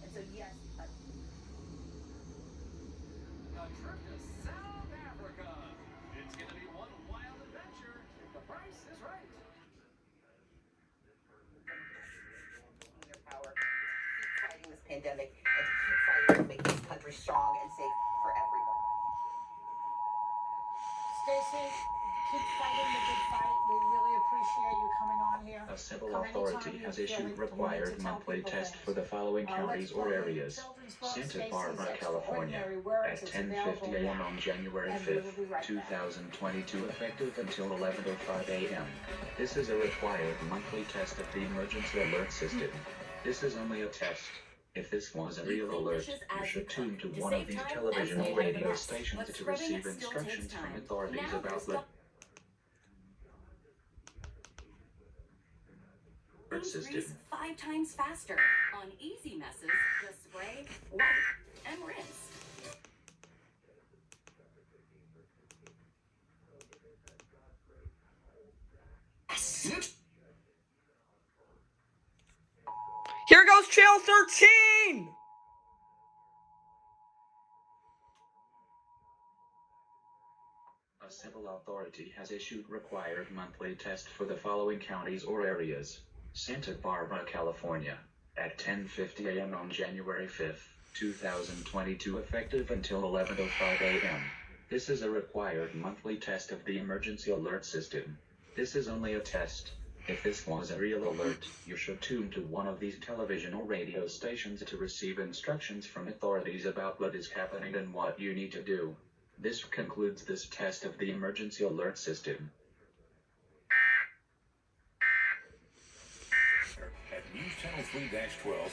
And so, yes. A trip to South Africa. It's going to be one wild adventure if the price is right. Your power to keep fighting this pandemic and to keep fighting to make this country strong and safe for everyone. Stacey, keep fighting the good fight. We really appreciate you coming on here. A civil authority has issued required monthly test for the following counties or areas: Santa Barbara, California, at 10:50 a.m. on January 5th, 2022, effective until 11:05 a.m. This is a required monthly test of the emergency alert system. This is only a test. If this was a real alert, you should tune to one of these television or radio stations to receive instructions from authorities about the alert system. 5 times faster. On easy messes, just spray, wipe, and rinse. Here goes Channel 13! A civil authority has issued required monthly test for the following counties or areas: Santa Barbara, California, at 10:50 a.m. on January 5th, 2022, effective until 11:05 a.m. This is a required monthly test of the emergency alert system. This is only a test. If this was a real alert, you should tune to one of these television or radio stations to receive instructions from authorities about what is happening and what you need to do. This concludes this test of the emergency alert system. At News Channel 3-12 on